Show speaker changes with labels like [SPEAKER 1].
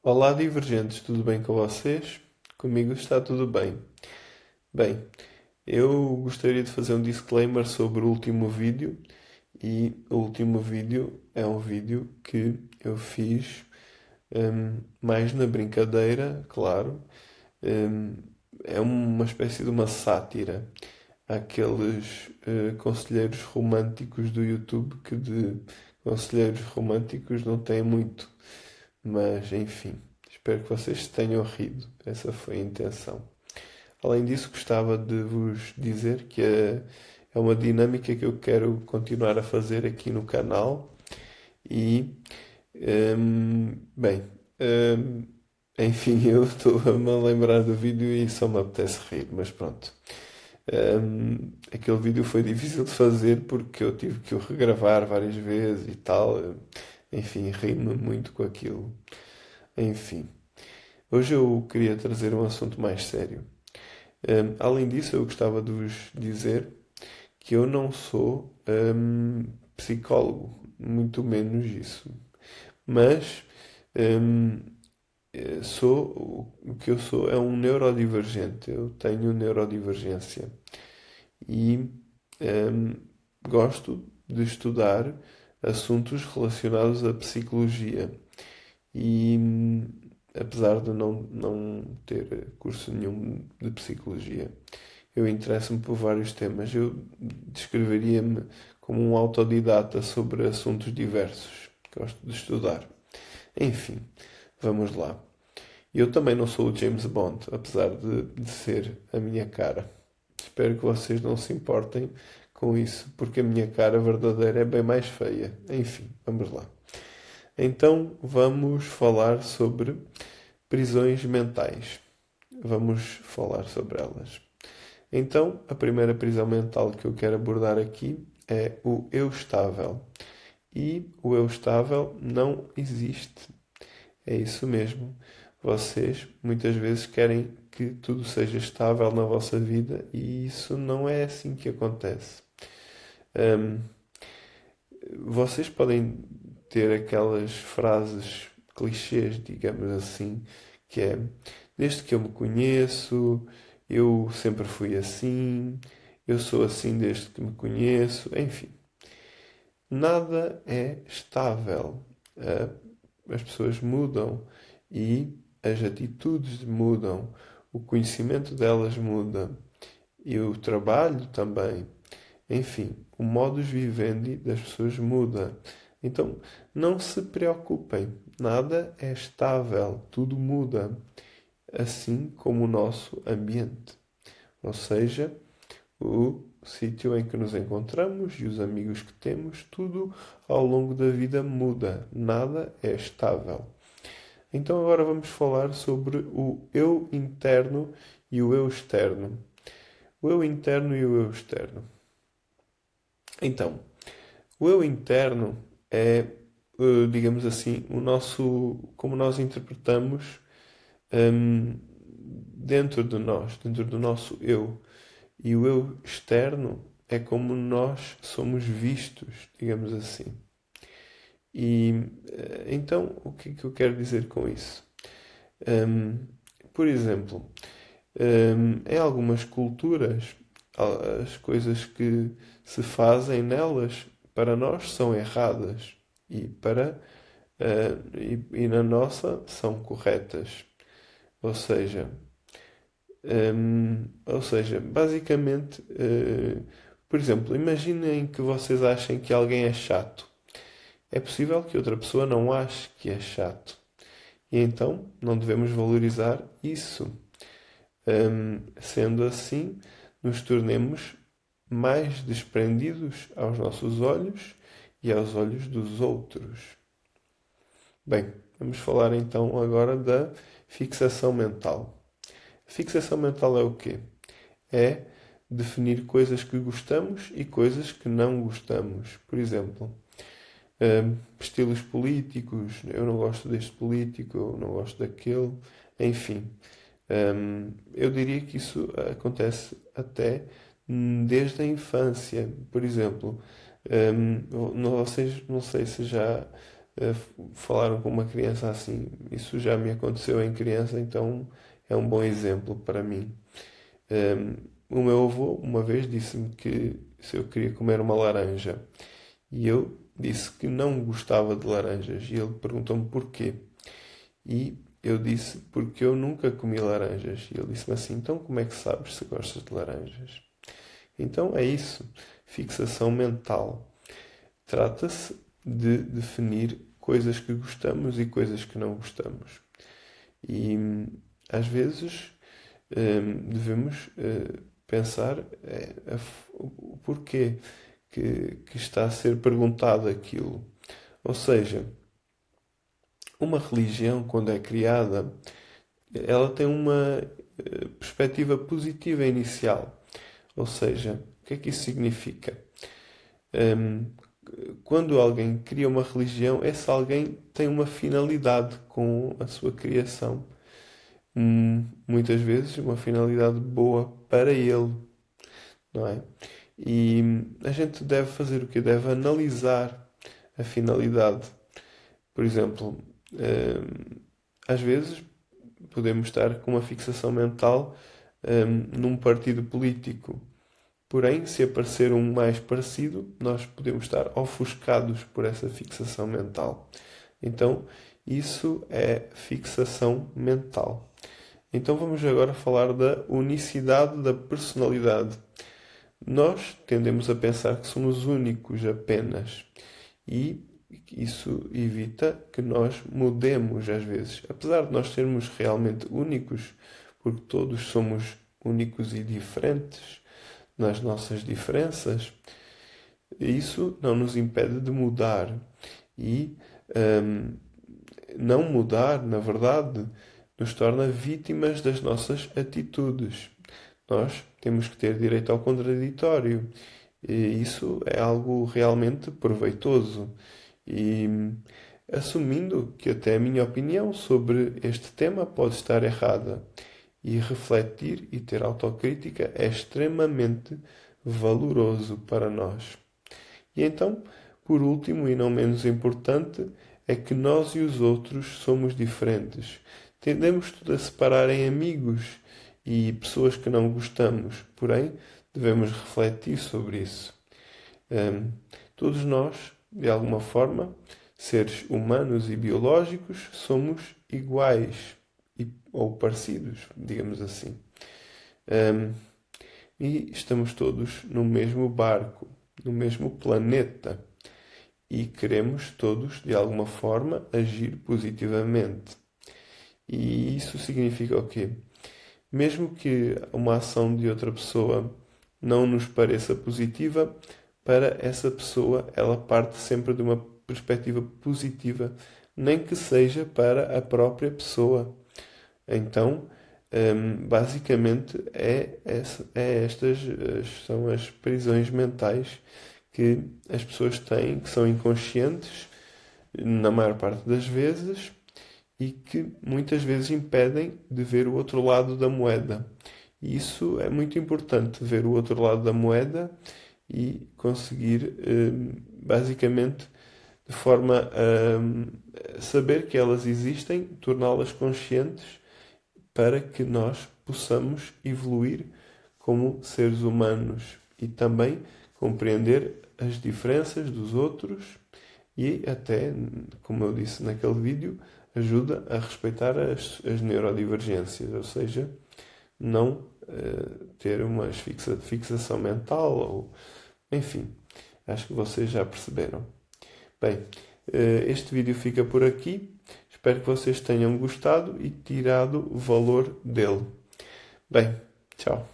[SPEAKER 1] Olá, divergentes, tudo bem com vocês? Comigo está tudo bem. Bem, eu gostaria de fazer um disclaimer sobre o último vídeo e o último vídeo é um vídeo que eu fiz mais na brincadeira, claro. Hum, É uma espécie de uma sátira àqueles conselheiros românticos do YouTube que de conselheiros românticos não têm muito. Mas enfim, espero que vocês tenham rido. Essa foi a intenção. Além disso, gostava de vos dizer que é uma dinâmica que eu quero continuar a fazer aqui no canal. E, bem, hum, enfim, eu estou-me a lembrar do vídeo e só me apetece rir, mas pronto. Aquele vídeo foi difícil de fazer porque eu tive que o regravar várias vezes e tal. Enfim, ri-me muito com aquilo. Enfim. Hoje eu queria trazer um assunto mais sério. Além disso, eu gostava de vos dizer que eu não sou psicólogo, muito menos isso. Mas hum, o que eu sou é um neurodivergente. Eu tenho neurodivergência e hum, gosto de estudar assuntos relacionados à psicologia. E apesar de não ter curso nenhum de psicologia, eu interesso-me por vários temas. Eu descreveria-me como um autodidata sobre assuntos diversos. Gosto de estudar. Enfim, vamos lá. Eu também não sou o James Bond, apesar de ser a minha cara. Espero que vocês não se importem com isso, porque a minha cara verdadeira é bem mais feia. Enfim, vamos lá. Então vamos falar sobre prisões mentais. Vamos falar sobre elas. Então, a primeira prisão mental que eu quero abordar aqui é o eu estável. E o eu estável não existe. É isso mesmo. Vocês muitas vezes querem que tudo seja estável na vossa vida e isso não é assim que acontece. Hum, Vocês podem ter aquelas frases clichês, digamos assim, que é desde que eu me conheço, eu sempre fui assim, eu sou assim desde que me conheço, enfim. Nada é estável. As pessoas mudam e as atitudes mudam, o conhecimento delas muda e o trabalho também. Enfim, o modus vivendi das pessoas muda. Então, não se preocupem, nada é estável, tudo muda, assim como o nosso ambiente. Ou seja, o sítio em que nos encontramos e os amigos que temos, tudo ao longo da vida muda, nada é estável. Então, agora vamos falar sobre o eu interno e o eu externo. O eu interno e o eu externo. Então, o eu interno é, digamos assim, o nosso, como nós interpretamos dentro de nós, dentro do nosso eu. E o eu externo é como nós somos vistos, digamos assim. E então, o que é que eu quero dizer com isso? Hum, por exemplo, em algumas culturas, as coisas que se fazem nelas para nós são erradas e e na nossa são corretas. Ou seja, basicamente, por exemplo, imaginem que vocês achem que alguém é chato. É possível que outra pessoa não ache que é chato. E então não devemos valorizar isso. Sendo assim, nos tornemos mais desprendidos aos nossos olhos e aos olhos dos outros. Bem, vamos falar então agora da fixação mental. Fixação mental é o quê? É definir coisas que gostamos e coisas que não gostamos. Por exemplo, estilos políticos, eu não gosto deste político, eu não gosto daquele, enfim. Eu diria que isso acontece até desde a infância. Por exemplo, vocês não sei se já falaram com uma criança assim. Isso já me aconteceu em criança, então é um bom exemplo para mim. O meu avô uma vez disse-me que se eu queria comer uma laranja e eu disse que não gostava de laranjas e ele perguntou-me porquê. E eu disse porque eu nunca comi laranjas. E ele disse-me assim: então como é que sabes se gostas de laranjas? Então é isso, fixação mental. Trata-se de definir coisas que gostamos e coisas que não gostamos. E às vezes devemos pensar o porquê que está a ser perguntado aquilo. Ou seja, uma religião, quando é criada, ela tem uma perspectiva positiva inicial. Ou seja, o que é que isso significa? Hum, Quando alguém cria uma religião, esse alguém tem uma finalidade com a sua criação. Muitas vezes uma finalidade boa para ele, não é? E a gente deve fazer o quê? Deve analisar a finalidade. Por exemplo, às vezes podemos estar com uma fixação mental, num partido político. Porém, se aparecer um mais parecido, nós podemos estar ofuscados por essa fixação mental. Então, isso é fixação mental. Então, vamos agora falar da unicidade da personalidade. Nós tendemos a pensar que somos únicos apenas e isso evita que nós mudemos às vezes. Apesar de nós sermos realmente únicos, porque todos somos únicos e diferentes nas nossas diferenças, isso não nos impede de mudar. E não mudar, na verdade, nos torna vítimas das nossas atitudes. Nós temos que ter direito ao contraditório. E isso é algo realmente proveitoso. E assumindo que até a minha opinião sobre este tema pode estar errada, e refletir e ter autocrítica é extremamente valoroso para nós. E então, por último e não menos importante, é que nós e os outros somos diferentes. Tendemos tudo a separar em amigos e pessoas que não gostamos, porém, devemos refletir sobre isso. Todos nós, de alguma forma, seres humanos e biológicos, somos iguais ou parecidos, digamos assim. E estamos todos no mesmo barco, no mesmo planeta. E queremos todos, de alguma forma, agir positivamente. E isso significa o quê? Mesmo que uma ação de outra pessoa não nos pareça positiva, para essa pessoa ela parte sempre de uma perspectiva positiva, nem que seja para a própria pessoa. Então, basicamente, estas são as prisões mentais que as pessoas têm, que são inconscientes, na maior parte das vezes, e que muitas vezes impedem de ver o outro lado da moeda. E isso é muito importante, ver o outro lado da moeda e conseguir, basicamente, de forma a saber que elas existem, torná-las conscientes para que nós possamos evoluir como seres humanos e também compreender as diferenças dos outros e até, como eu disse naquele vídeo, ajuda a respeitar as neurodivergências, ou seja, não ter uma fixação mental ou enfim, acho que vocês já perceberam. Bem, este vídeo fica por aqui. Espero que vocês tenham gostado e tirado valor dele. Bem, tchau.